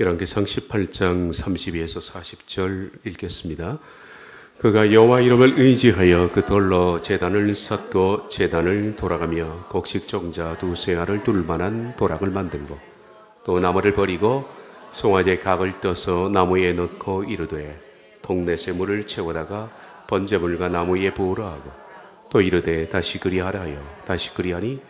열왕기상 18장 32에서 40절 읽겠습니다. 그가 여호와 이름을 의지하여 그 돌로 제단을 쌓고 제단을 돌아가며 곡식종자 두세 알을 둘 만한 도락을 만들고 또 나무를 버리고 송아지의 각을 떠서 나무에 넣고 이르되 동네 쇠물을 채우다가 번제물과 나무 위에 부으라 하고 또 이르되 다시 그리하라 하여 다시 그리하니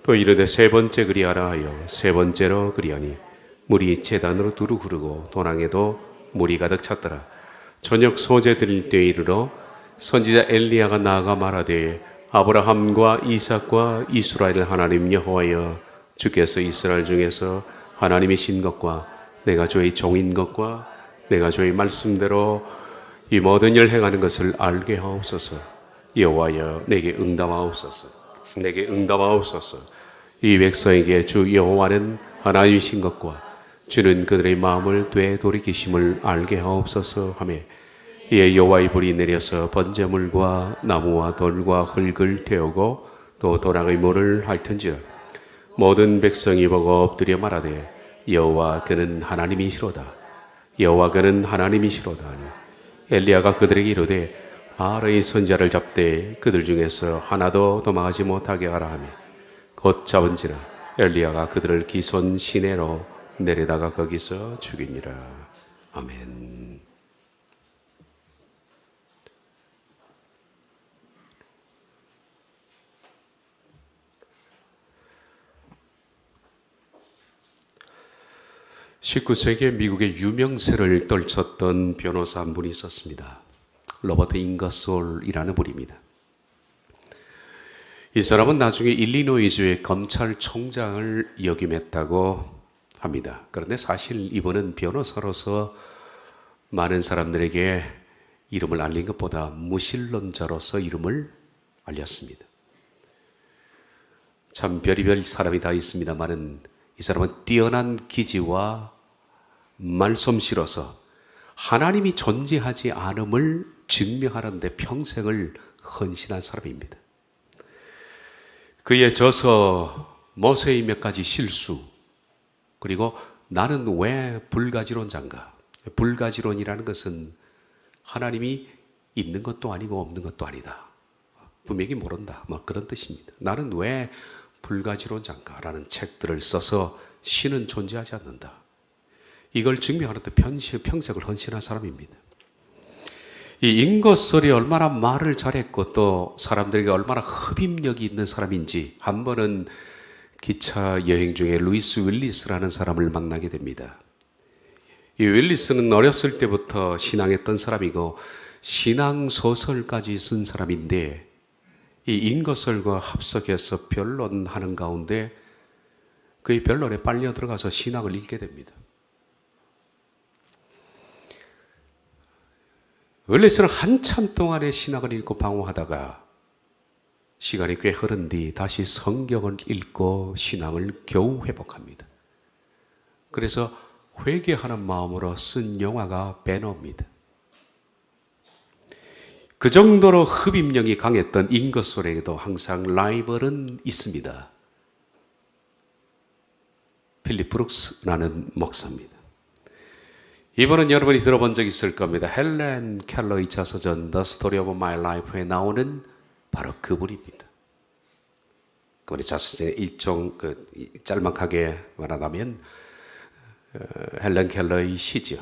또 이르되 세 번째 그리하라 하여 세 번째로 그리하니 물이 제단으로 두루 흐르고 도랑에도 물이 가득 찼더라. 저녁 소재 드릴 때에 이르러 선지자 엘리야가 나아가 말하되 아브라함과 이삭과 이스라엘 하나님 여호와여 주께서 이스라엘 중에서 하나님이신 것과 내가 주의 종인 것과 내가 주의 말씀대로 이 모든 일 행하는 것을 알게 하옵소서. 여호와여 내게 응답하옵소서. 내게 응답하옵소서. 이 백성에게 주 여호와는 하나님이신 것과 주는 그들의 마음을 되돌이키심을 알게 하옵소서 하며 이에 여호와의 불이 내려서 번제물과 나무와 돌과 흙을 태우고 또 도랑의 물을 핥은지라 모든 백성이 보고 엎드려 말하되 여호와 그는 하나님이시로다. 여호와 그는 하나님이시로다 하니 엘리야가 그들에게 이르되 바알의 선지자를 잡되 그들 중에서 하나도 도망하지 못하게 하라 하며 곧 잡은지라 엘리야가 그들을 기손 시내로 내려다가 거기서 죽이니라. 아멘. (19세기에) 미국의 유명세를 떨쳤던 변호사 한 분이 있었습니다. 로버트 잉거솔이라는 분입니다. 이 사람은 나중에 일리노이주의 검찰총장을 역임했다고 합니다. 그런데 사실 이분은 변호사로서 많은 사람들에게 이름을 알린 것보다 무신론자로서 이름을 알렸습니다. 참 별의별 사람이 다 있습니다만은 이 사람은 뛰어난 기지와 말솜씨로서 하나님이 존재하지 않음을 증명하는 데 평생을 헌신한 사람입니다. 그의 저서 모세의 몇 가지 실수 그리고 나는 왜 불가지론자인가? 불가지론이라는 것은 하나님이 있는 것도 아니고 없는 것도 아니다. 분명히 모른다. 뭐 그런 뜻입니다. 나는 왜 불가지론자인가? 라는 책들을 써서 신은 존재하지 않는다. 이걸 증명하는 데 평생을 헌신한 사람입니다. 이 잉거솔이 얼마나 말을 잘했고 또 사람들에게 얼마나 흡입력이 있는 사람인지 한 번은 기차 여행 중에 루이스 윌리스라는 사람을 만나게 됩니다. 이 윌리스는 어렸을 때부터 신앙했던 사람이고 신앙소설까지 쓴 사람인데 이 잉거솔과 합석해서 변론하는 가운데 그의 변론에 빨려 들어가서 신학을 읽게 됩니다. 윌리스는 한참 동안의 신학을 읽고 방황하다가 시간이 꽤 흐른 뒤 다시 성경을 읽고 신앙을 겨우 회복합니다. 그래서 회개하는 마음으로 쓴 영화가 배너입니다. 그 정도로 흡입력이 강했던 잉거솔에게도 항상 라이벌은 있습니다. 필립 브룩스라는 목사입니다. 이번은 여러분이 들어본 적 있을 겁니다. 헬렌 켈러의 자서전 The Story of My Life에 나오는 바로 그분입니다. 그분의 자서전의 일종 짤막하게 말하자면 헬렌 켈러의 시죠.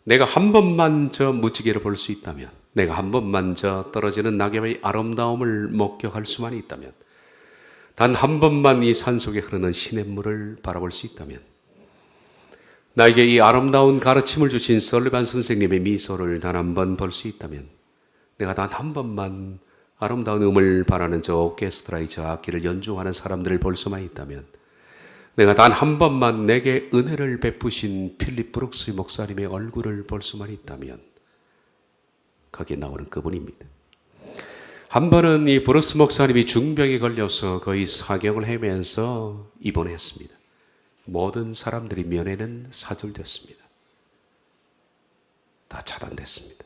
내가 한 번만 저 무지개를 볼 수 있다면, 내가 한 번만 저 떨어지는 낙엽의 아름다움을 목격할 수만 있다면, 단 한 번만 이 산속에 흐르는 시냇물을 바라볼 수 있다면, 나에게 이 아름다운 가르침을 주신 설리반 선생님의 미소를 단 한 번 볼 수 있다면, 내가 단 한 번만 아름다운 음을 바라는 저 오케스트라의 저 악기를 연주하는 사람들을 볼 수만 있다면, 내가 단 한 번만 내게 은혜를 베푸신 필립 브룩스 목사님의 얼굴을 볼 수만 있다면 거기에 나오는 그분입니다. 한 번은 이 브룩스 목사님이 중병에 걸려서 거의 사경을 헤매면서 입원했습니다. 모든 사람들이 면회는 사절됐습니다. 다 차단됐습니다.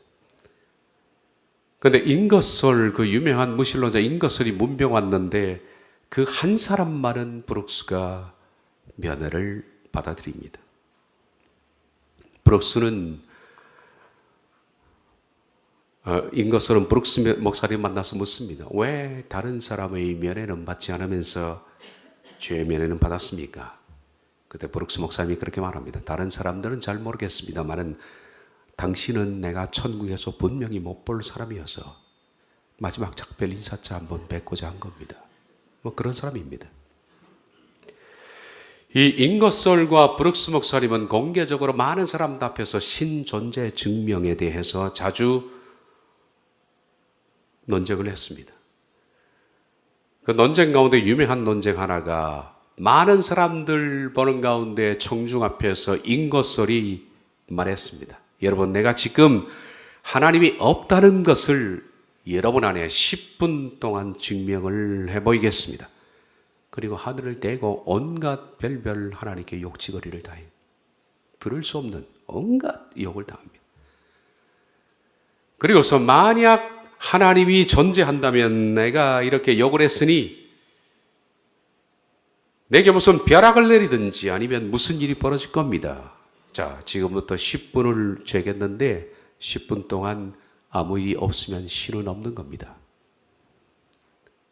그런데 잉거솔, 그 유명한 무신론자 잉거솔이 문병 왔는데 그 한 사람만은 브룩스가 면회를 받아들입니다. 브룩스는 인거스는 브룩스 목사님 만나서 묻습니다. 왜 다른 사람의 면회는 받지 않으면서 죄의 면회는 받았습니까? 그때 브룩스 목사님이 그렇게 말합니다. 다른 사람들은 잘 모르겠습니다만은 당신은 내가 천국에서 분명히 못 볼 사람이어서 마지막 작별 인사차 한번 뵙고자 한 겁니다. 뭐 그런 사람입니다. 이 인거솔과 브룩스 목사님은 공개적으로 많은 사람들 앞에서 신존재 증명에 대해서 자주 논쟁을 했습니다. 그 논쟁 가운데 유명한 논쟁 하나가 많은 사람들 보는 가운데 청중 앞에서 인거솔이 말했습니다. 여러분, 내가 지금 하나님이 없다는 것을 여러분 안에 10분 동안 증명을 해보이겠습니다. 그리고 하늘을 떼고 온갖 별별 하나님께 욕지거리를 다해 들을 수 없는 온갖 욕을 당합니다. 그리고서 만약 하나님이 존재한다면 내가 이렇게 욕을 했으니 내게 무슨 벼락을 내리든지 아니면 무슨 일이 벌어질 겁니다. 자, 지금부터 10분을 재겠는데 10분 동안 아무 일이 없으면 신은 없는 겁니다.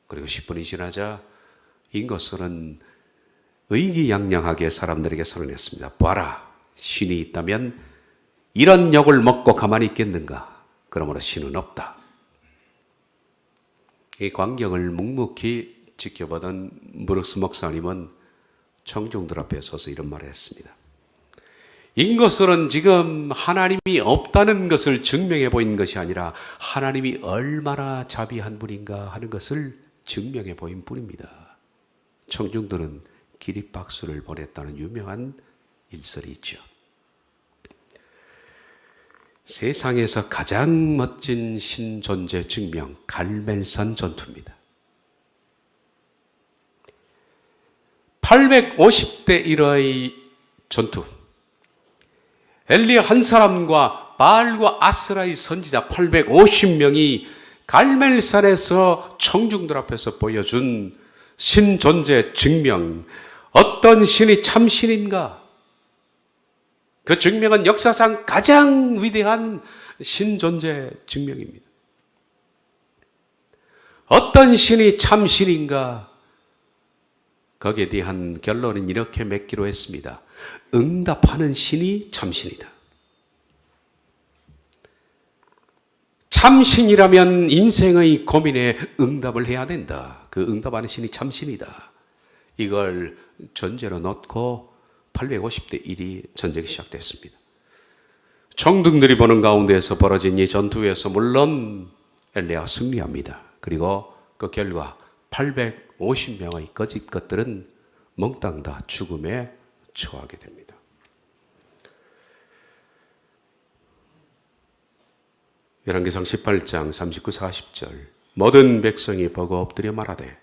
그리고 10분이 지나자 인거스는 의기양양하게 사람들에게 선언했습니다. 봐라, 신이 있다면 이런 욕을 먹고 가만히 있겠는가? 그러므로 신은 없다. 이 광경을 묵묵히 지켜보던 브룩스 목사님은 청중들 앞에 서서 이런 말을 했습니다. 인거스는 지금 하나님이 없다는 것을 증명해 보인 것이 아니라 하나님이 얼마나 자비한 분인가 하는 것을 증명해 보인 뿐입니다. 청중들은 기립박수를 보냈다는 유명한 일설이 있죠. 세상에서 가장 멋진 신존재 증명, 갈멜산 전투입니다. 850대 1의 전투. 엘리야 한 사람과 바알과 아스라의 선지자 850명이 갈멜산에서 청중들 앞에서 보여준 신존재 증명. 어떤 신이 참신인가? 그 증명은 역사상 가장 위대한 신존재 증명입니다. 어떤 신이 참신인가? 거기에 대한 결론은 이렇게 맺기로 했습니다. 응답하는 신이 참신이다. 참신이라면 인생의 고민에 응답을 해야 된다. 그 응답하는 신이 참신이다. 이걸 전제로 놓고 850대 1이 전쟁이 시작됐습니다. 청중들이 보는 가운데에서 벌어진 이 전투에서 물론 엘리야가 승리합니다. 그리고 그 결과 850명의 거짓 것들은 몽땅 다 죽음에 처하게 됩니다. 열왕기상 18장 39, 40절 모든 백성이 보고 엎드려 말하되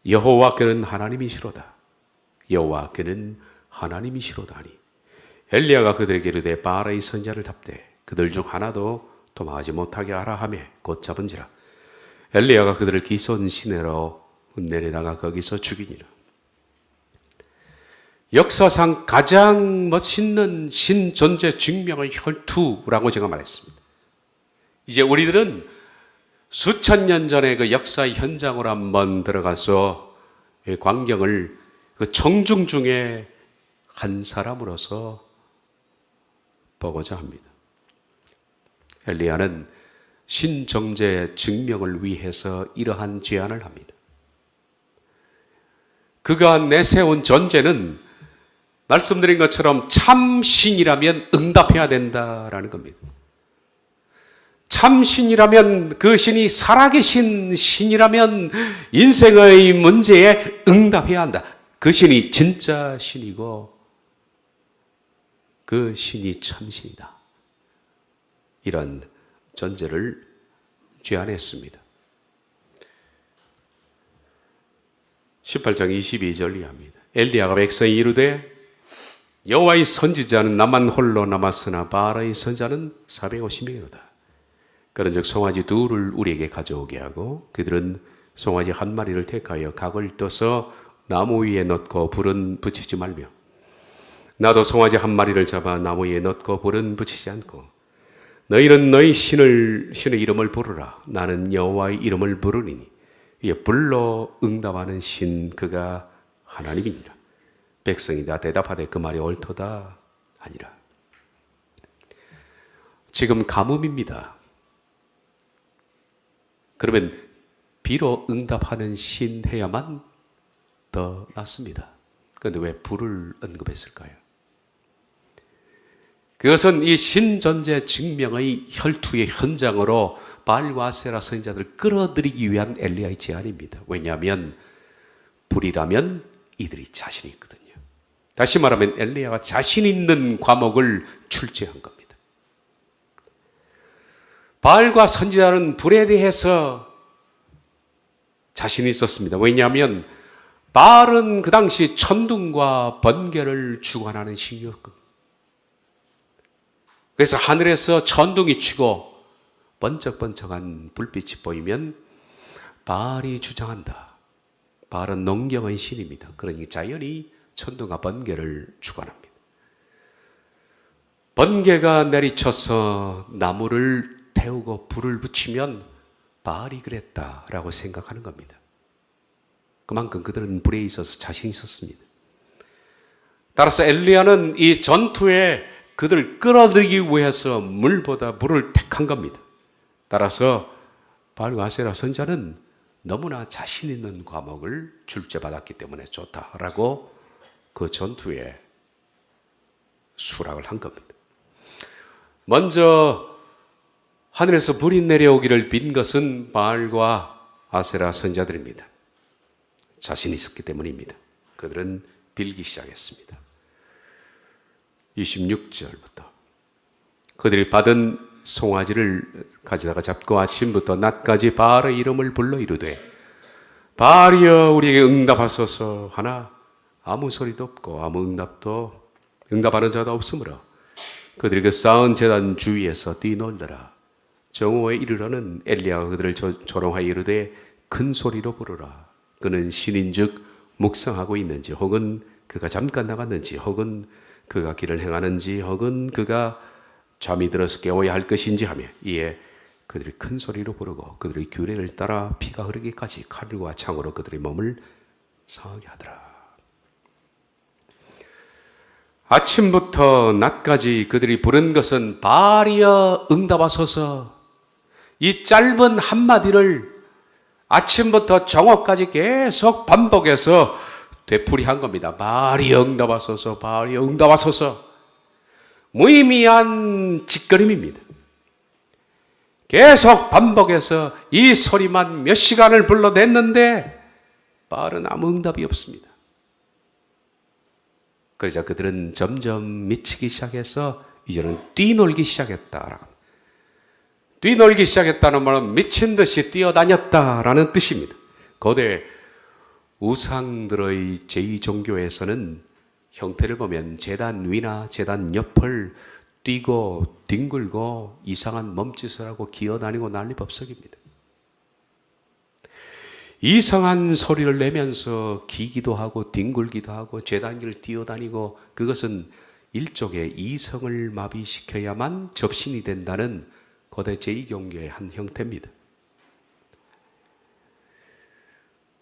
여호와께는 하나님이시로다. 여호와께는 하나님이시로다 하니 엘리야가 그들에게 이르되 바알의 선지자를 답되 그들 중 하나도 도망하지 못하게 하라 하며 곧 잡은지라. 엘리야가 그들을 기손 시내로 내려다가 거기서 죽이니라. 역사상 가장 멋있는 신존재 증명의 혈투라고 제가 말했습니다. 이제 우리들은 수천 년 전의 그 역사의 현장으로 한번 들어가서 이 광경을 그 청중 중에 한 사람으로서 보고자 합니다. 엘리야는 신존재 증명을 위해서 이러한 제안을 합니다. 그가 내세운 전제는 말씀드린 것처럼 참신이라면 응답해야 된다라는 겁니다. 참신이라면 그 신이 살아계신 신이라면 인생의 문제에 응답해야 한다. 그 신이 진짜 신이고 그 신이 참신이다. 이런 전제를 제안했습니다. 18장 22절 이하입니다. 엘리야가 백성이 이르되 여호와의 선지자는 나만 홀로 남았으나 바알의 선지자는 450명이로다. 그런즉 송아지 둘을 우리에게 가져오게 하고 그들은 송아지 한 마리를 택하여 각을 떠서 나무 위에 넣고 불은 붙이지 말며 나도 송아지 한 마리를 잡아 나무에 넣고 불은 붙이지 않고 너희는 너희 신의 이름을 부르라. 나는 여호와의 이름을 부르리니 이에 불로 응답하는 신 그가 하나님이니라. 백성이 다 대답하되 그 말이 옳도다 아니라. 지금 가뭄입니다. 그러면 비로 응답하는 신 해야만 더 낫습니다. 그런데 왜 불을 언급했을까요? 그것은 이 신존재 증명의 혈투의 현장으로 바알과 아세라 선지자들을 끌어들이기 위한 엘리야의 제안입니다. 왜냐하면 불이라면 이들이 자신이 있거든요. 다시 말하면 엘리야가 자신 있는 과목을 출제한 겁니다. 바알과 선지자는 불에 대해서 자신이 있었습니다. 왜냐하면 바알은 그 당시 천둥과 번개를 주관하는 신이었거든요. 그래서 하늘에서 천둥이 치고 번쩍번쩍한 불빛이 보이면 바알이 주장한다. 바알은 농경의 신입니다. 그러니 자연히 천둥과 번개를 주관합니다. 번개가 내리쳐서 나무를 태우고 불을 붙이면 바알이 그랬다라고 생각하는 겁니다. 그만큼 그들은 불에 있어서 자신이 있었습니다. 따라서 엘리야는 이 전투에 그들을 끌어들이기 위해서 물보다 불을 택한 겁니다. 따라서 바알과 아세라 선지자는 너무나 자신 있는 과목을 출제받았기 때문에 좋다라고 그 전투에 수락을 한 겁니다. 먼저 하늘에서 불이 내려오기를 빈 것은 바알과 아세라 선지자들입니다. 자신이 있었기 때문입니다. 그들은 빌기 시작했습니다. 26절부터 그들이 받은 송아지를 가져다가 잡고 아침부터 낮까지 바알의 이름을 불러 이르되 바알이여 우리에게 응답하소서 하나 아무 소리도 없고 아무 응답하는 자도 없으므로 그들이 그 쌓은 제단 주위에서 뛰놀더라. 정오에 이르러는 엘리야가 그들을 조롱하여 이르되 큰 소리로 부르라. 그는 신인즉 묵상하고 있는지 혹은 그가 잠깐 나갔는지 혹은 그가 길을 행하는지 혹은 그가 잠이 들어서 깨워야 할 것인지 하며 이에 그들이 큰 소리로 부르고 그들의 규례를 따라 피가 흐르기까지 칼과 창으로 그들의 몸을 상하게 하더라. 아침부터 낮까지 그들이 부른 것은 바알이여 응답하소서. 이 짧은 한마디를 아침부터 정오까지 계속 반복해서 되풀이한 겁니다. 바알이여 응답하소서, 바알이여 응답하소서. 무의미한 짓거림입니다. 계속 반복해서 이 소리만 몇 시간을 불러댔는데 바알은 아무 응답이 없습니다. 그러자 그들은 점점 미치기 시작해서 이제는 뛰놀기 시작했다. 뛰놀기 시작했다는 말은 미친 듯이 뛰어다녔다라는 뜻입니다. 고대 우상들의 제2종교에서는 형태를 보면 제단 위나 제단 옆을 뛰고 뒹굴고 이상한 몸짓을 하고 기어다니고 난리법석입니다. 이상한 소리를 내면서 기기도 하고 뒹굴기도 하고 제단 위를 뛰어다니고 그것은 일종의 이성을 마비시켜야만 접신이 된다는 고대 제2종교의 한 형태입니다.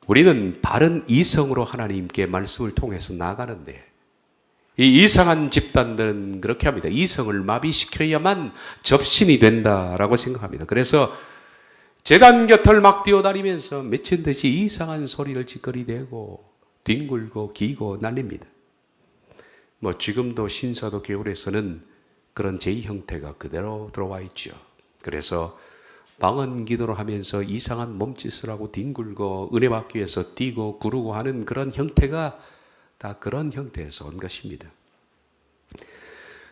우리는 바른 이성으로 하나님께 말씀을 통해서 나가는데 이 이상한 집단들은 그렇게 합니다. 이성을 마비시켜야만 접신이 된다라고 생각합니다. 그래서 제단 곁을 막 뛰어다니면서 미친 듯이 이상한 소리를 짓거리대고 뒹굴고 기고 난립니다. 지금도 신사도 계율에서는 그런 제2형태가 그대로 들어와 있죠. 그래서 방언 기도를 하면서 이상한 몸짓을 하고 뒹굴고 은혜 받기 위해서 뛰고 구르고 하는 그런 형태가 다 그런 형태에서 온 것입니다.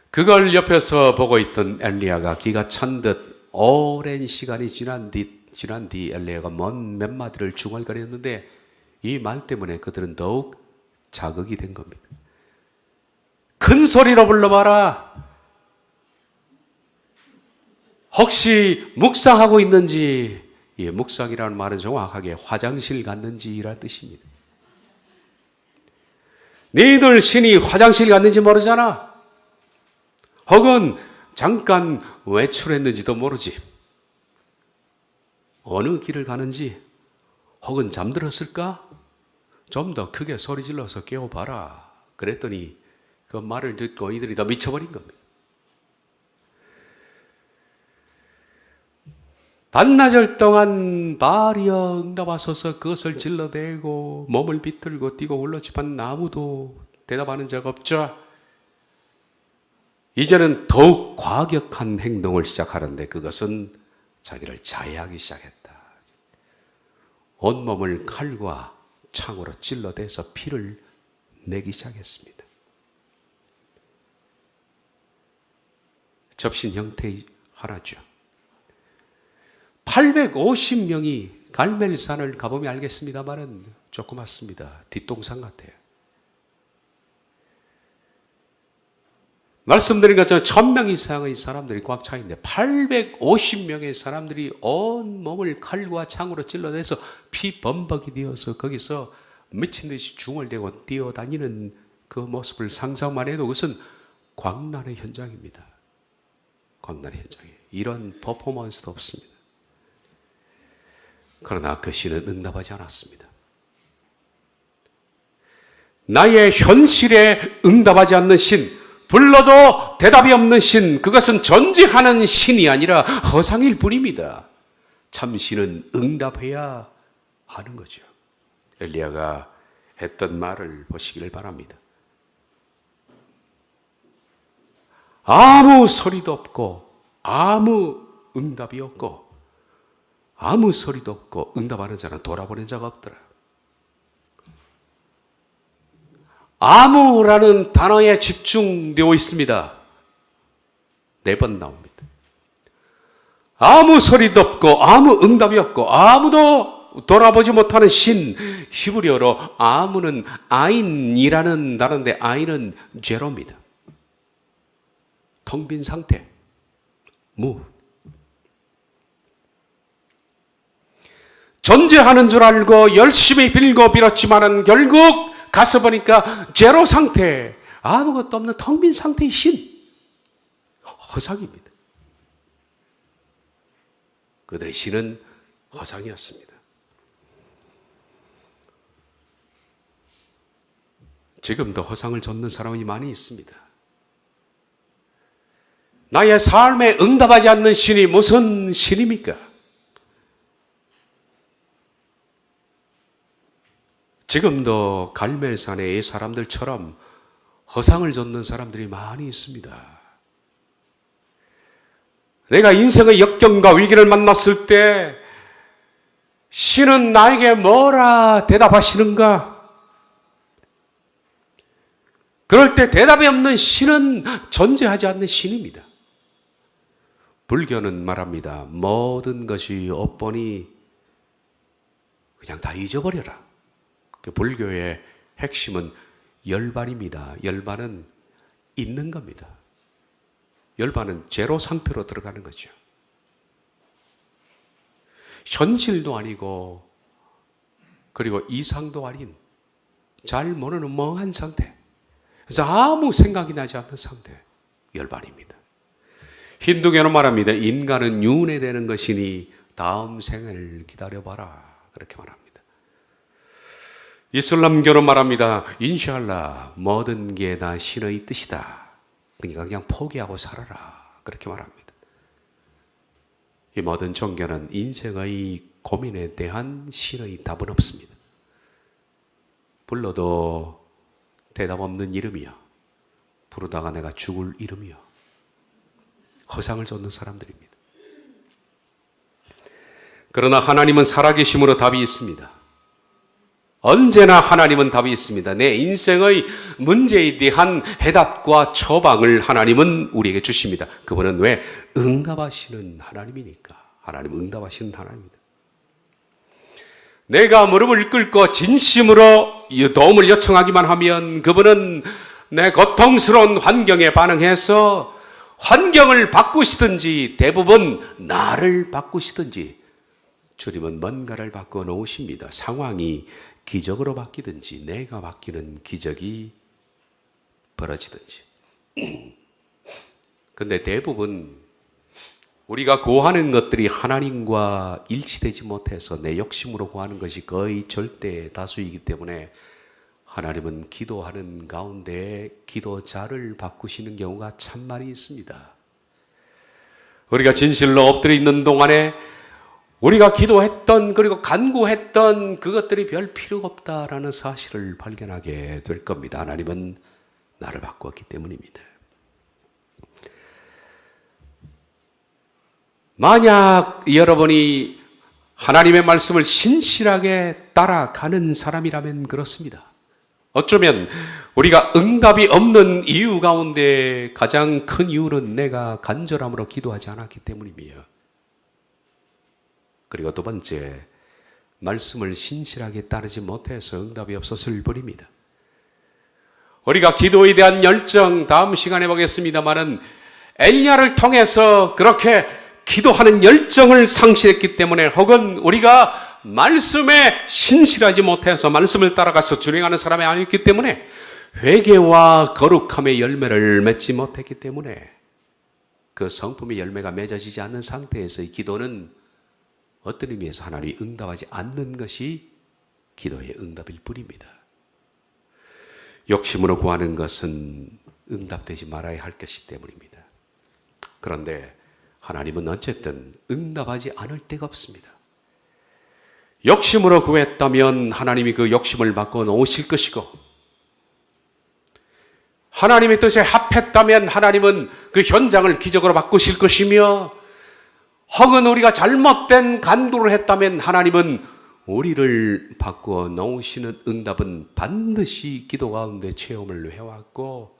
그걸 옆에서 보고 있던 엘리야가 기가 찬 듯 오랜 시간이 지난 뒤 엘리야가 몇 마디를 중얼거렸는데 이 말 때문에 그들은 더욱 자극이 된 겁니다. 큰 소리로 불러봐라. 혹시 묵상하고 있는지, 묵상이라는 말은 정확하게 화장실 갔는지라는 뜻입니다. 너희들 신이 화장실 갔는지 모르잖아. 혹은 잠깐 외출했는지도 모르지. 어느 길을 가는지, 혹은 잠들었을까? 좀 더 크게 소리 질러서 깨워봐라. 그랬더니 그 말을 듣고 이들이 다 미쳐버린 겁니다. 반나절 동안 발이여 응답하소서 그것을 질러대고 몸을 비틀고 뛰고 울렀지만 아무도 대답하는 적 없죠. 이제는 더욱 과격한 행동을 시작하는데 그것은 자기를 자해하기 시작했다. 온몸을 칼과 창으로 찔러대서 피를 내기 시작했습니다. 접신 형태의 하나죠. 850명이 갈멜산을 가보면 알겠습니다만은 조그맣습니다. 뒷동산 같아요. 말씀드린 것처럼 1000명 이상의 사람들이 꽉 차 있는데 850명의 사람들이 온 몸을 칼과 창으로 찔러내서 피 범벅이 되어서 거기서 미친 듯이 중얼대고 뛰어다니는 그 모습을 상상만 해도 그것은 광란의 현장입니다. 광란의 현장이에요. 이런 퍼포먼스도 없습니다. 그러나 그 신은 응답하지 않았습니다. 나의 현실에 응답하지 않는 신, 불러도 대답이 없는 신, 그것은 존재하는 신이 아니라 허상일 뿐입니다. 참 신은 응답해야 하는 거죠. 엘리야가 했던 말을 보시기를 바랍니다. 아무 소리도 없고 아무 응답이 없고 아무 소리도 없고 응답하는 자는 돌아보는 자가 없더라. 아무라는 단어에 집중되어 있습니다. 4번 나옵니다. 아무 소리도 없고 아무 응답이 없고 아무도 돌아보지 못하는 신, 히브리어로 아무는 아인이라는 단어인데 아인은 제로입니다. 텅 빈 상태, 무. 존재하는 줄 알고 열심히 빌고 빌었지만은 결국 가서 보니까 제로 상태, 아무것도 없는 텅 빈 상태의 신, 허상입니다. 그들의 신은 허상이었습니다. 지금도 허상을 좇는 사람이 많이 있습니다. 나의 삶에 응답하지 않는 신이 무슨 신입니까? 지금도 갈멜산에 이 사람들처럼 허상을 좇는 사람들이 많이 있습니다. 내가 인생의 역경과 위기를 만났을 때 신은 나에게 뭐라 대답하시는가? 그럴 때 대답이 없는 신은 존재하지 않는 신입니다. 불교는 말합니다. 모든 것이 없보니 그냥 다 잊어버려라. 그 불교의 핵심은 열반입니다. 열반은 있는 겁니다. 열반은 제로 상태로 들어가는 거죠. 현실도 아니고 그리고 이상도 아닌 잘 모르는 멍한 상태. 그래서 아무 생각이 나지 않는 상태. 열반입니다. 힌두교는 말합니다. 인간은 윤회되는 것이니 다음 생을 기다려봐라. 그렇게 말합니다. 이슬람교는 말합니다. 인샬라 모든 게 다 신의 뜻이다. 그러니까 그냥 포기하고 살아라. 그렇게 말합니다. 이 모든 종교는 인생의 고민에 대한 신의 답은 없습니다. 불러도 대답 없는 이름이요. 부르다가 내가 죽을 이름이요. 허상을 좇는 사람들입니다. 그러나 하나님은 살아계심으로 답이 있습니다. 언제나 하나님은 답이 있습니다. 내 인생의 문제에 대한 해답과 처방을 하나님은 우리에게 주십니다. 그분은 왜? 응답하시는 하나님이니까. 하나님 응답하시는 하나님입니다. 내가 무릎을 꿇고 진심으로 도움을 요청하기만 하면 그분은 내 고통스러운 환경에 반응해서 환경을 바꾸시든지 대부분 나를 바꾸시든지 주님은 뭔가를 바꿔 놓으십니다. 상황이 기적으로 바뀌든지 내가 바뀌는 기적이 벌어지든지. 근데 대부분 우리가 구하는 것들이 하나님과 일치되지 못해서 내 욕심으로 구하는 것이 거의 절대 다수이기 때문에 하나님은 기도하는 가운데 기도자를 바꾸시는 경우가 참 많이 있습니다. 우리가 진실로 엎드려 있는 동안에 우리가 기도했던 그리고 간구했던 그것들이 별 필요가 없다라는 사실을 발견하게 될 겁니다. 하나님은 나를 바꾸었기 때문입니다. 만약 여러분이 하나님의 말씀을 신실하게 따라가는 사람이라면 그렇습니다. 어쩌면 우리가 응답이 없는 이유 가운데 가장 큰 이유는 내가 간절함으로 기도하지 않았기 때문이며, 그리고 두 번째, 말씀을 신실하게 따르지 못해서 응답이 없었을 뿐입니다. 우리가 기도에 대한 열정, 다음 시간에 보겠습니다마는 엘리야를 통해서 그렇게 기도하는 열정을 상실했기 때문에, 혹은 우리가 말씀에 신실하지 못해서 말씀을 따라가서 준행하는 사람이 아니었기 때문에, 회개와 거룩함의 열매를 맺지 못했기 때문에 그 성품의 열매가 맺어지지 않는 상태에서의 기도는 어떤 의미에서 하나님이 응답하지 않는 것이 기도의 응답일 뿐입니다. 욕심으로 구하는 것은 응답되지 말아야 할 것이기 때문입니다. 그런데 하나님은 어쨌든 응답하지 않을 데가 없습니다. 욕심으로 구했다면 하나님이 그 욕심을 바꿔 놓으실 것이고, 하나님의 뜻에 합했다면 하나님은 그 현장을 기적으로 바꾸실 것이며, 혹은 우리가 잘못된 간구를 했다면 하나님은 우리를 바꾸어 놓으시는 응답은 반드시 기도 가운데 체험을 해왔고,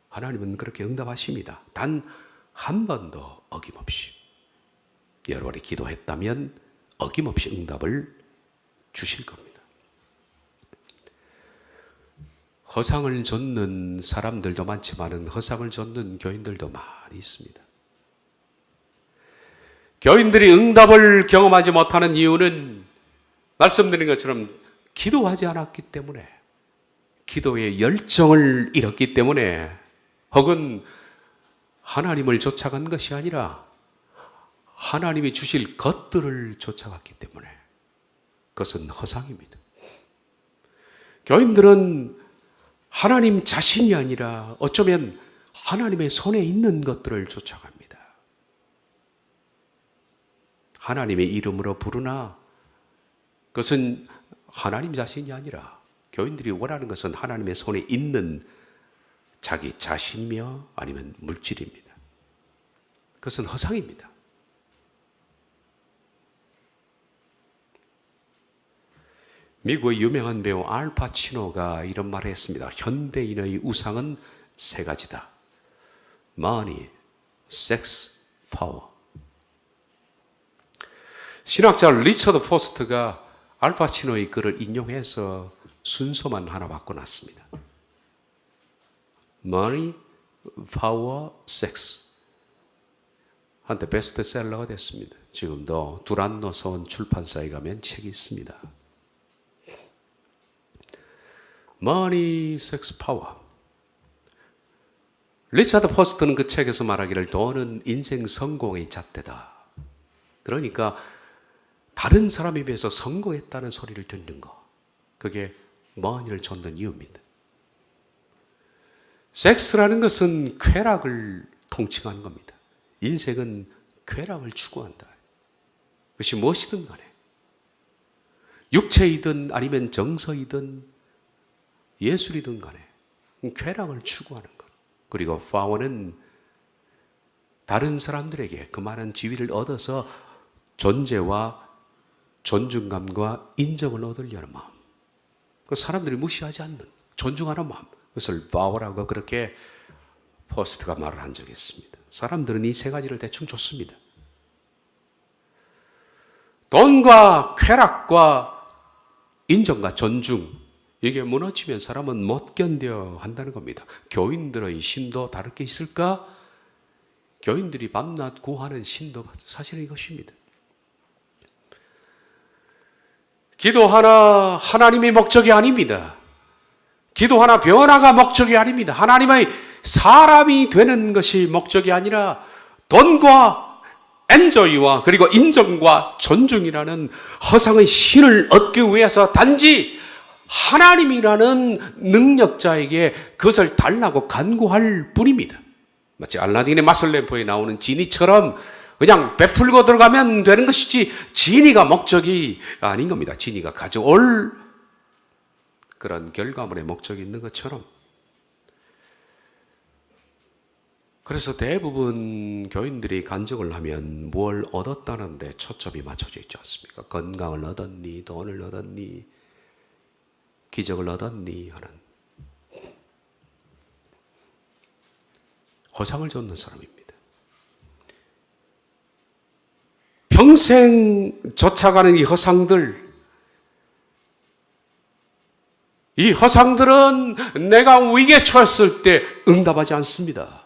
하나님은 그렇게 응답하십니다. 단 한 번도 어김없이. 여러분이 기도했다면 어김없이 응답을 주실 겁니다. 허상을 좇는 사람들도 많지만 허상을 좇는 교인들도 많이 있습니다. 교인들이 응답을 경험하지 못하는 이유는 말씀드린 것처럼 기도하지 않았기 때문에, 기도의 열정을 잃었기 때문에, 혹은 하나님을 쫓아간 것이 아니라 하나님이 주실 것들을 쫓아갔기 때문에, 그것은 허상입니다. 교인들은 하나님 자신이 아니라 어쩌면 하나님의 손에 있는 것들을 쫓아갑니다. 하나님의 이름으로 부르나 그것은 하나님 자신이 아니라 교인들이 원하는 것은 하나님의 손에 있는 자기 자신이며 아니면 물질입니다. 그것은 허상입니다. 미국의 유명한 배우 알 파치노가 이런 말을 했습니다. 현대인의 우상은 세 가지다. Money, Sex, Power. 신학자 리처드 포스트가 알 파치노의 글을 인용해서 순서만 하나 바꿔놨습니다. Money, Power, Sex. 한때 베스트셀러가 됐습니다. 지금도 두란노 서원 출판사에 가면 책이 있습니다. Money, Sex, Power. 리처드 포스트는 그 책에서 말하기를 돈은 인생 성공의 잣대다. 그러니까 다른 사람에 비해서 성공했다는 소리를 듣는 거, 그게 money를 쫓는 이유입니다. 섹스라는 것은 쾌락을 통칭하는 겁니다. 인생은 쾌락을 추구한다. 그것이 무엇이든 간에, 육체이든 아니면 정서이든 예술이든 간에 쾌락을 추구하는 것. 그리고 파워는 다른 사람들에게 그 많은 지위를 얻어서 존재와 존중감과 인정을 얻으려는 마음, 그 사람들이 무시하지 않는 존중하는 마음, 그것을 파워라고 그렇게 포스트가 말을 한 적이 있습니다. 사람들은 이 세 가지를 대충 줬습니다. 돈과 쾌락과 인정과 존중, 이게 무너지면 사람은 못 견뎌 한다는 겁니다. 교인들의 신도 다를 게 있을까? 교인들이 밤낮 구하는 신도 사실은 이것입니다. 기도 하나님의 목적이 아닙니다. 기도하나 변화가 목적이 아닙니다. 하나님의 사람이 되는 것이 목적이 아니라 돈과 엔조이와 그리고 인정과 존중이라는 허상의 신을 얻기 위해서 단지 하나님이라는 능력자에게 그것을 달라고 간구할 뿐입니다. 마치 알라딘의 마술램프에 나오는 지니처럼 그냥 베풀고 들어가면 되는 것이지 지니가 목적이 아닌 겁니다. 지니가 가져올 그런 결과물의 목적이 있는 것처럼. 그래서 대부분 교인들이 간증을 하면 뭘 얻었다는데 초점이 맞춰져 있지 않습니까? 건강을 얻었니? 돈을 얻었니? 기적을 얻었니? 하는 허상을 좇는 사람입니다. 평생 쫓아가는 이 허상들은 내가 위기에 처했을 때 응답하지 않습니다.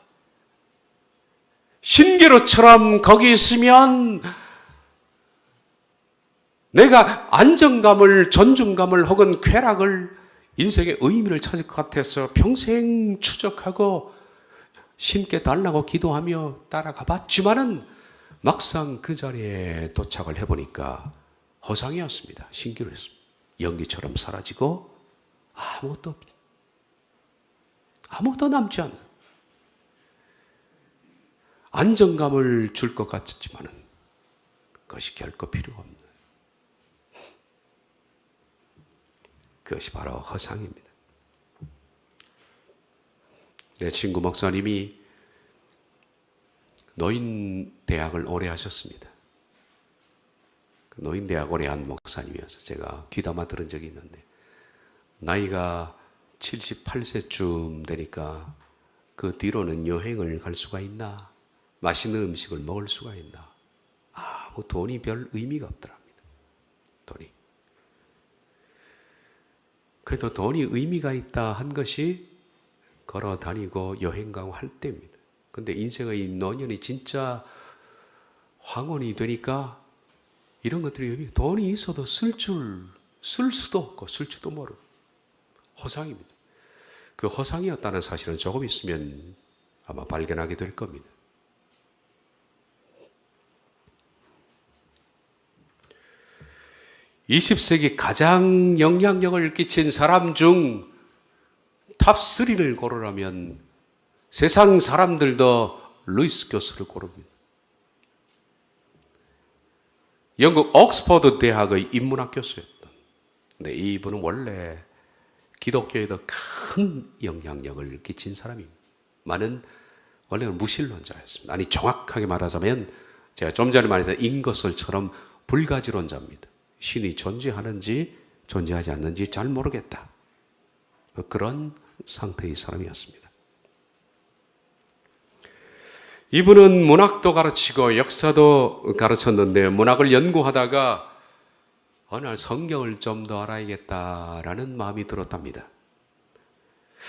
신기루처럼 거기 있으면 내가 안정감을, 존중감을 혹은 쾌락을, 인생의 의미를 찾을 것 같아서 평생 추적하고 신께 달라고 기도하며 따라가 봤지만은 막상 그 자리에 도착을 해보니까 허상이었습니다. 신기루였습니다. 연기처럼 사라지고 아무것도 남지 않는, 안정감을 줄 것 같았지만은 그것이 결코 필요가 없는, 그것이 바로 허상입니다. 내 친구 목사님이 노인대학을 오래 하셨습니다. 노인대학 오래 한 목사님이어서 제가 귀담아 들은 적이 있는데, 나이가 78세쯤 되니까 그 뒤로는 여행을 갈 수가 있나? 맛있는 음식을 먹을 수가 있나? 돈이 별 의미가 없더랍니다. 돈이. 그래도 돈이 의미가 있다 한 것이 걸어 다니고 여행 가고 할 때입니다. 근데 인생의 노년이 진짜 황혼이 되니까 이런 것들이 돈이 있어도 쓸 수도 없고 쓸 줄도 모르고 허상입니다. 그 허상이었다는 사실은 조금 있으면 아마 발견하게 될 겁니다. (20세기) 가장 영향력을 끼친 사람 중 탑3를 고르라면 세상 사람들도 루이스 교수를 고릅니다. 영국 옥스퍼드 대학의 인문학 교수였던, 근데 이분은 원래 기독교에도 큰 영향력을 끼친 사람입니다. 원래는 무신론자였습니다. 아니, 정확하게 말하자면 제가 좀 전에 말했던 인거설처럼 불가지론자입니다. 신이 존재하는지 존재하지 않는지 잘 모르겠다, 그런 상태의 사람이었습니다. 이분은 문학도 가르치고 역사도 가르쳤는데 문학을 연구하다가 어느 날 성경을 좀 더 알아야겠다라는 마음이 들었답니다.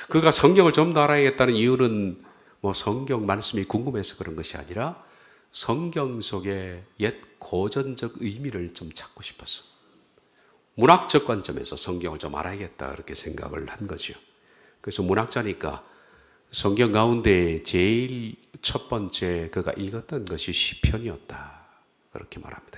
그가 성경을 좀 더 알아야겠다는 이유는 성경 말씀이 궁금해서 그런 것이 아니라 성경 속의 옛 고전적 의미를 좀 찾고 싶었어. 문학적 관점에서 성경을 좀 알아야겠다, 그렇게 생각을 한 거죠. 그래서 문학자니까 성경 가운데 제일 첫 번째 그가 읽었던 것이 시편이었다, 그렇게 말합니다.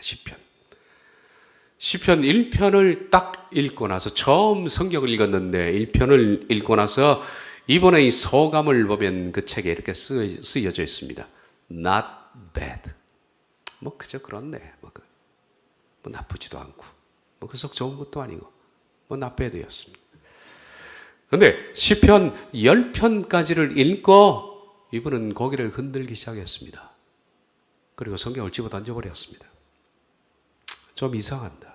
시편 1편을 딱 읽고 나서, 처음 성경을 읽었는데 1편을 읽고 나서 이번에 이 소감을 보면 그 책에 이렇게 쓰여져 있습니다. Not bad. 그저 그렇네. 나쁘지도 않고, 그썩 좋은 것도 아니고, not bad였습니다. 그런데 시편 10편까지를 읽고 이분은 고개를 흔들기 시작했습니다. 그리고 성경을 집어 던져버렸습니다. 좀 이상하다.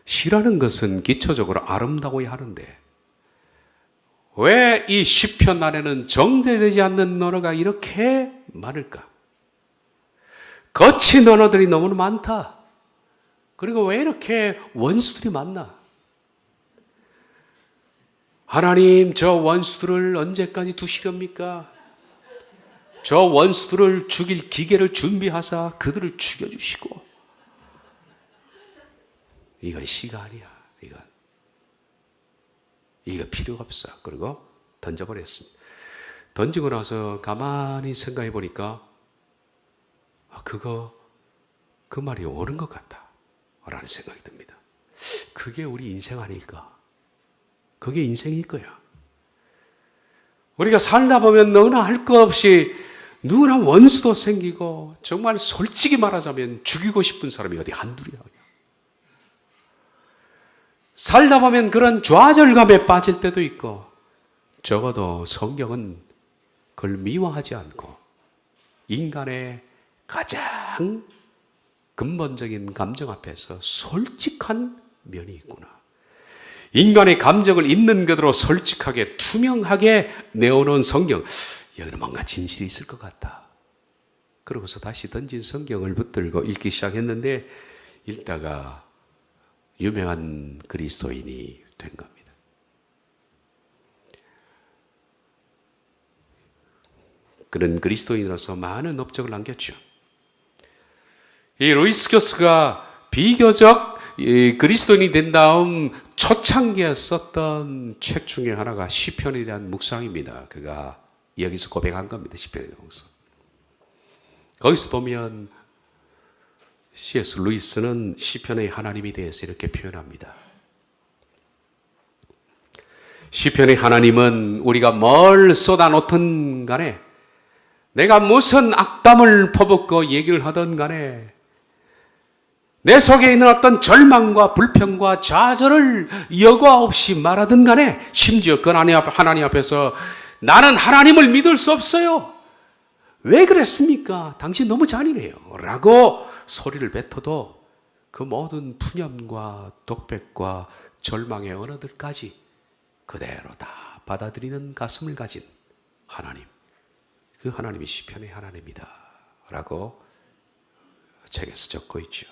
시라는 것은 기초적으로 아름다워야 하는데 왜 이 시편 안에는 정제되지 않는 언어가 이렇게 많을까? 거친 언어들이 너무 많다. 그리고 왜 이렇게 원수들이 많나? 하나님, 저 원수들을 언제까지 두시렵니까? 저 원수들을 죽일 기계를 준비하사 그들을 죽여주시고. 이건 시가 아니야. 이건 이거 필요가 없어. 그리고 던져버렸습니다. 던지고 나서 가만히 생각해 보니까 그 말이 옳은 것 같다 라는 생각이 듭니다. 그게 우리 인생 아닐까? 그게 인생일 거야. 우리가 살다 보면 너나 할 것 없이 누구나 원수도 생기고 정말 솔직히 말하자면 죽이고 싶은 사람이 어디 한둘이야. 살다 보면 그런 좌절감에 빠질 때도 있고 적어도 성경은 그걸 미워하지 않고 인간의 가장 근본적인 감정 앞에서 솔직한 면이 있구나. 인간의 감정을 있는 그대로 솔직하게 투명하게 내어놓은 성경, 여기는 뭔가 진실이 있을 것 같다. 그러고서 다시 던진 성경을 붙들고 읽기 시작했는데 읽다가 유명한 그리스도인이 된 겁니다. 그런 그리스도인으로서 많은 업적을 남겼죠. 이 루이스 교수가 비교적 그리스도인이 된 다음 초창기에 썼던 책 중에 하나가 시편에 대한 묵상입니다. 그가 여기서 고백한 겁니다. 시편에 대한 묵상. 거기서 보면 C.S. 루이스는 시편의 하나님에 대해서 이렇게 표현합니다. 시편의 하나님은 우리가 뭘 쏟아놓든 간에, 내가 무슨 악담을 퍼붓고 얘기를 하든 간에, 내 속에 있는 어떤 절망과 불평과 좌절을 여과 없이 말하든 간에, 심지어 그 하나님 앞에서 나는 하나님을 믿을 수 없어요. 왜 그랬습니까? 당신 너무 잔인해요. 라고 소리를 뱉어도 그 모든 푸념과 독백과 절망의 언어들까지 그대로 다 받아들이는 가슴을 가진 하나님. 그 하나님이 시편의 하나님이다. 라고 책에서 적고 있죠.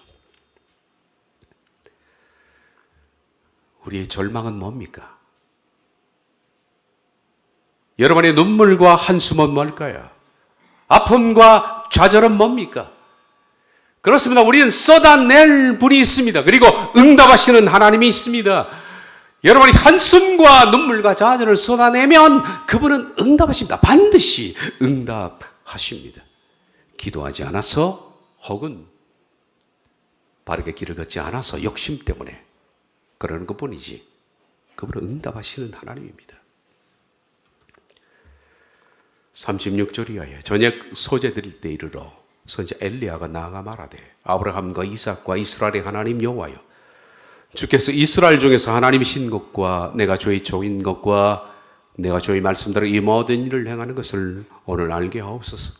우리의 절망은 뭡니까? 여러분의 눈물과 한숨은 뭘까요? 아픔과 좌절은 뭡니까? 그렇습니다. 우리는 쏟아낼 분이 있습니다. 그리고 응답하시는 하나님이 있습니다. 여러분이 한숨과 눈물과 좌절을 쏟아내면 그분은 응답하십니다. 반드시 응답하십니다. 기도하지 않아서 혹은 바르게 길을 걷지 않아서 욕심 때문에 그러는 것뿐이지 그분은 응답하시는 하나님입니다. 36절 이하에 저녁 소재 드릴 때 이르러 선지 엘리야가 나아가 말하되 아브라함과 이삭과 이스라엘의 하나님 여호와여, 주께서 이스라엘 중에서 하나님이신 것과 내가 주의 종인 것과 내가 주의 말씀대로 이 모든 일을 행하는 것을 오늘 알게 하옵소서.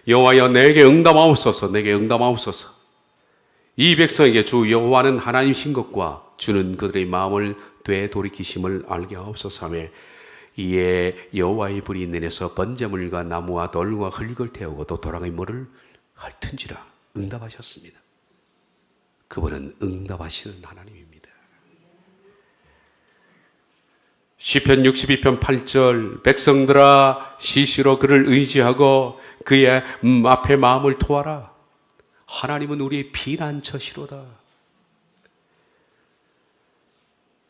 여호와여, 내게 응답하옵소서. 내게 응답하옵소서. 이 백성에게 주 여호와는 하나님이신 것과 주는 그들의 마음을 되돌이키심을 알게 하옵소서 하며, 이에 여호와의 불이 내려서 번제물과 나무와 돌과 흙을 태우고 또 도랑의 물을 핥은지라. 응답하셨습니다. 그분은 응답하시는 하나님입니다. 시편 62편 8절 백성들아 시시로 그를 의지하고 그의 앞에 마음을 토하라. 하나님은 우리의 피난처시로다.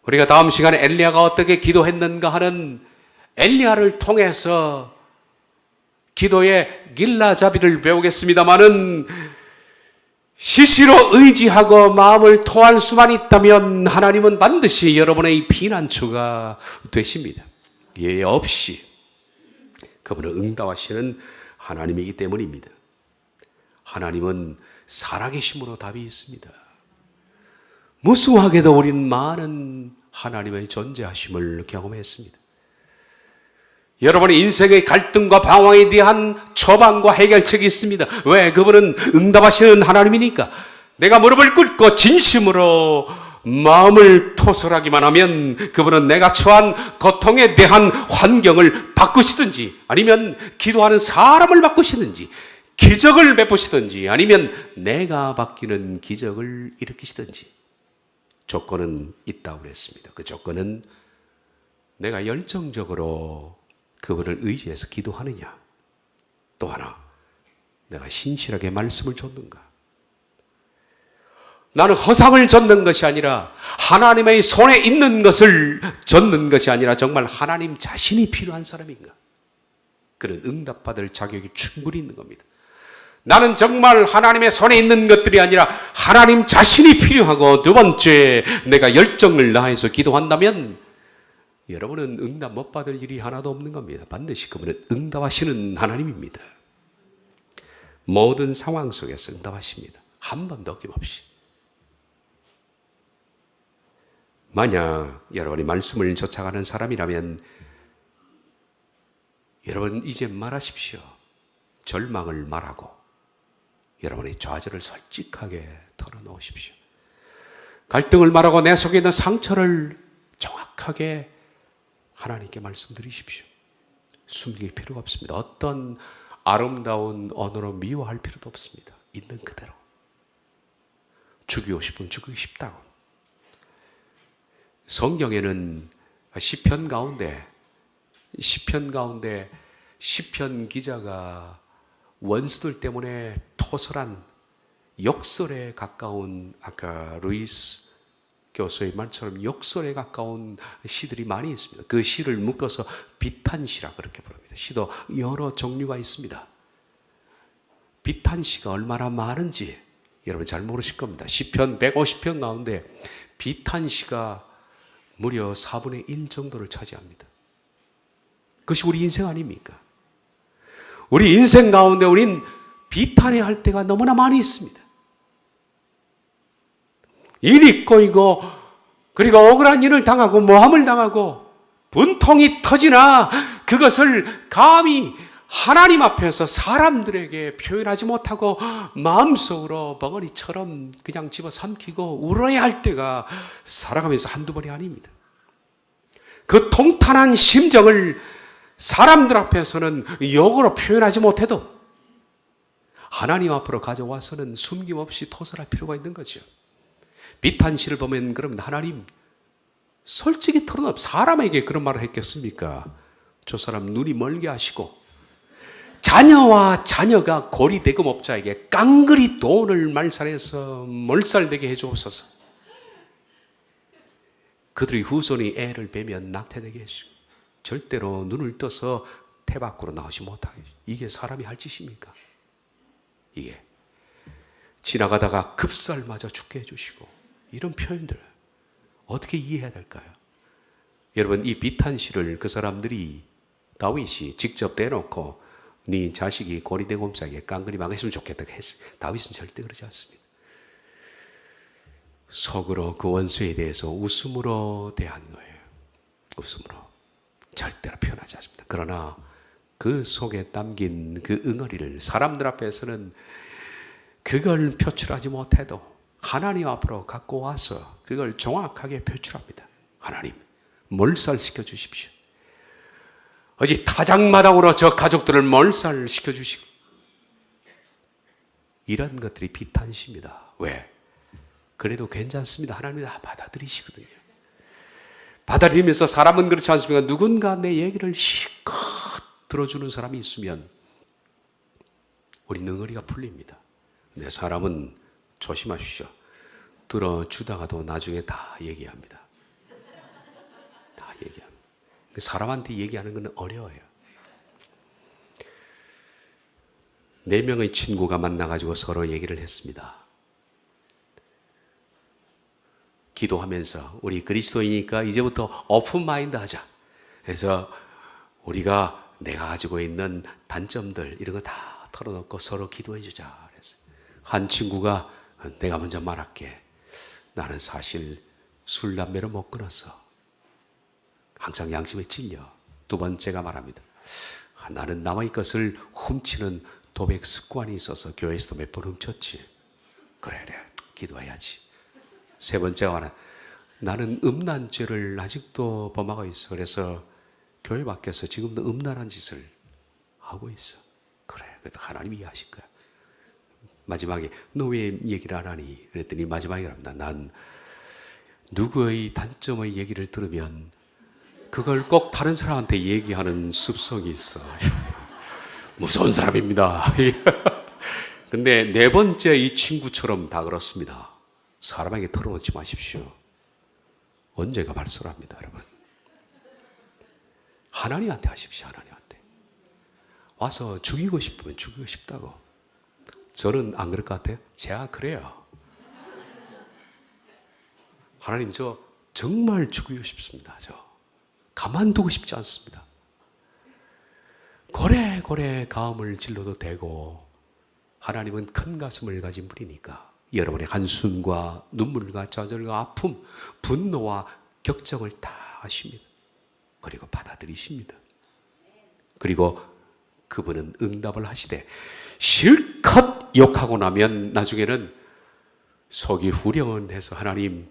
우리가 다음 시간에 엘리야가 어떻게 기도했는가 하는 엘리야를 통해서 기도의 길라잡이를 배우겠습니다마는 시시로 의지하고 마음을 토할 수만 있다면 하나님은 반드시 여러분의 피난처가 되십니다. 예 없이 그분은 응답하시는 하나님이기 때문입니다. 하나님은 살아계심으로 답이 있습니다. 무수하게도 우린 많은 하나님의 존재하심을 경험했습니다. 여러분의 인생의 갈등과 방황에 대한 처방과 해결책이 있습니다. 왜? 그분은 응답하시는 하나님이니까. 내가 무릎을 꿇고 진심으로 마음을 토설하기만 하면 그분은 내가 처한 고통에 대한 환경을 바꾸시든지 아니면 기도하는 사람을 바꾸시든지 기적을 베푸시든지 아니면 내가 바뀌는 기적을 일으키시든지 조건은 있다고 그랬습니다. 그 조건은 내가 열정적으로 그분을 의지해서 기도하느냐, 또 하나 내가 신실하게 말씀을 줬는가. 나는 허상을 좇는 것이 아니라 하나님의 손에 있는 것을 좇는 것이 아니라 정말 하나님 자신이 필요한 사람인가? 그는 응답받을 자격이 충분히 있는 겁니다. 나는 정말 하나님의 손에 있는 것들이 아니라 하나님 자신이 필요하고, 두 번째, 내가 열정을 다해서 기도한다면 여러분은 응답 못 받을 일이 하나도 없는 겁니다. 반드시 그분은 응답하시는 하나님입니다. 모든 상황 속에서 응답하십니다. 한 번도 어김없이. 만약 여러분이 말씀을 쫓아가는 사람이라면 여러분 이제 말하십시오. 절망을 말하고 여러분의 좌절을 솔직하게 털어놓으십시오. 갈등을 말하고 내 속에 있는 상처를 정확하게 하나님께 말씀드리십시오. 숨길 필요가 없습니다. 어떤 아름다운 언어로 미워할 필요도 없습니다. 있는 그대로. 죽이고 싶으면 죽이고 싶다고. 성경에는 시편 가운데 시편 기자가 원수들 때문에 토설한 욕설에 가까운, 아까 루이스 교수의 말처럼 욕설에 가까운 시들이 많이 있습니다. 그 시를 묶어서 비탄시라 그렇게 부릅니다. 시도 여러 종류가 있습니다. 비탄시가 얼마나 많은지 여러분 잘 모르실 겁니다. 시편 150편 가운데 비탄시가 무려 4분의 1 정도를 차지합니다. 그것이 우리 인생 아닙니까? 우리 인생 가운데 우린 비탄해야 할 때가 너무나 많이 있습니다. 일이 꼬이고, 그리고 억울한 일을 당하고 모함을 당하고 분통이 터지나 그것을 감히 하나님 앞에서 사람들에게 표현하지 못하고 마음속으로 벙어리처럼 그냥 집어삼키고 울어야 할 때가 살아가면서 한두 번이 아닙니다. 그 통탄한 심정을 사람들 앞에서는 욕으로 표현하지 못해도 하나님 앞으로 가져와서는 숨김없이 토설할 필요가 있는 거죠. 비탄시를 보면 그러면 하나님 솔직히 털어놓고 사람에게 그런 말을 했겠습니까? 저 사람 눈이 멀게 하시고 자녀와 자녀가 고리대금업자에게 깡그리 돈을 말살해서 몰살되게 해주옵소서. 그들의 후손이 애를 베면 낙태되게 해주시고 절대로 눈을 떠서 태 밖으로 나오지 못하게. 이게 사람이 할 짓입니까? 이게 지나가다가 급살 맞아 죽게 해주시고, 이런 표현들 어떻게 이해해야 될까요? 여러분, 이 비탄시를 그 사람들이 다윗이 직접 대놓고 네 자식이 고리대금업자에게 깡그리 망했으면 좋겠다고 했어요. 다윗은 절대 그러지 않습니다. 속으로 그 원수에 대해서 웃음으로 대한 거예요. 웃음으로. 절대로 표현하지 않습니다. 그러나 그 속에 담긴 그 응어리를 사람들 앞에서는 그걸 표출하지 못해도 하나님 앞으로 갖고 와서 그걸 정확하게 표출합니다. 하나님, 몰살시켜 주십시오. 어제 타작마당으로 저 가족들을 몰살시켜 주시고, 이런 것들이 비탄시입니다. 왜? 그래도 괜찮습니다. 하나님이 다 받아들이시거든요. 받아들이면서 사람은 그렇지 않습니까? 누군가 내 얘기를 실컷 들어주는 사람이 있으면 우리 능어리가 풀립니다. 근데 사람은 조심하십시오. 들어주다가도 나중에 다 얘기합니다. 다 얘기합니다. 사람한테 얘기하는 건 어려워요. 4명의 친구가 만나가지고 서로 얘기를 했습니다. 기도하면서 우리 그리스도이니까 이제부터 오픈마인드 하자. 그래서 우리가 내가 가지고 있는 단점들 이런 거 다 털어놓고 서로 기도해 주자. 그래서 한 친구가 내가 먼저 말할게. 나는 사실 술, 담배를 못 끊었어. 항상 양심에 찔려. 두 번째가 말합니다. 나는 남의 것을 훔치는 도백 습관이 있어서 교회에서도 몇 번 훔쳤지. 그래, 기도해야지. 세 번째가 말합니다. 나는 음란죄를 아직도 범하고 있어. 그래서 교회 밖에서 지금도 음란한 짓을 하고 있어. 그래, 그래도 하나님이 이해하실 거야. 마지막에 너 왜 얘기를 안 하니? 그랬더니 마지막에 합니다. 난 누구의 단점의 얘기를 들으면 그걸 꼭 다른 사람한테 얘기하는 습성이 있어. 무서운 사람입니다. 근데 네 번째 이 친구처럼 다 그렇습니다. 사람에게 털어놓지 마십시오. 언제가 발설합니다, 여러분. 하나님한테 하십시오, 하나님한테. 와서 죽이고 싶으면 죽이고 싶다고. 저는 안 그럴 것 같아요? 제가 그래요. 하나님, 저 정말 죽이고 싶습니다. 저 가만두고 싶지 않습니다. 고래고래 가음을 질러도 되고, 하나님은 큰 가슴을 가진 분이니까 여러분의 한숨과 눈물과 좌절과 아픔, 분노와 격정을 다 아십니다. 그리고 받아들이십니다. 그리고 그분은 응답을 하시되 실컷 욕하고 나면 나중에는 속이 후련해서 하나님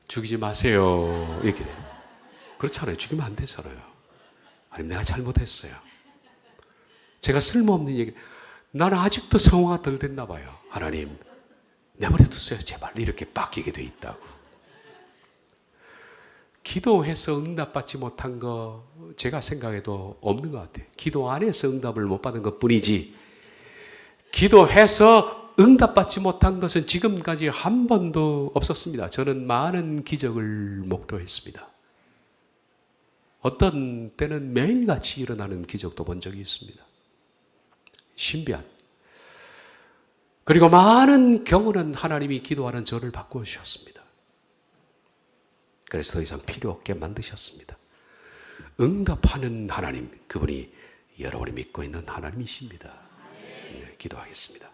죽이지 마세요 이렇게 돼요. 그렇잖아요. 죽이면 안 되잖아요. 하나님, 내가 잘못했어요. 제가 쓸모없는 얘기, 나는 아직도 성화가 덜 됐나 봐요. 하나님, 내버려 두세요 제발. 이렇게 바뀌게 돼 있다고. 기도해서 응답받지 못한 거 제가 생각해도 없는 것 같아요. 기도 안에서 응답을 못 받은 것 뿐이지, 기도해서 응답받지 못한 것은 지금까지 한 번도 없었습니다. 저는 많은 기적을 목도했습니다. 어떤 때는 매일같이 일어나는 기적도 본 적이 있습니다. 신비한. 그리고 많은 경우는 하나님이 기도하는 저를 바꾸셨습니다. 그래서 더 이상 필요 없게 만드셨습니다. 응답하는 하나님, 그분이 여러분이 믿고 있는 하나님이십니다. 네, 기도하겠습니다.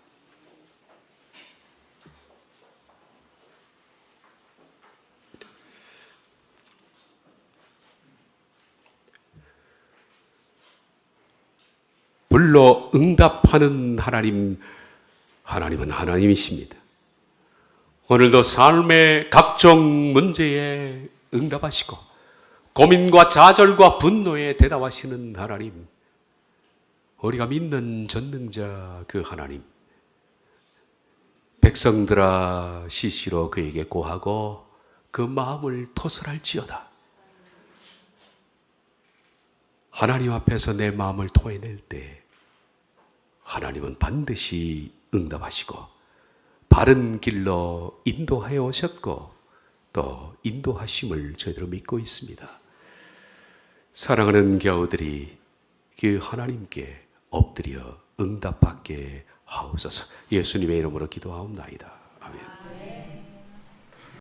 불러 응답하는 하나님, 하나님은 하나님이십니다. 오늘도 삶의 각종 문제에 응답하시고 고민과 좌절과 분노에 대답하시는 하나님, 우리가 믿는 전능자 그 하나님, 백성들아 시시로 그에게 고하고 그 마음을 토설할지어다. 하나님 앞에서 내 마음을 토해낼 때 하나님은 반드시 응답하시고 바른 길로 인도하여 오셨고 또 인도하심을 저희들은 믿고 있습니다. 사랑하는 교우들이 그 하나님께 엎드려 응답받게 하옵소서. 예수님의 이름으로 기도하옵나이다.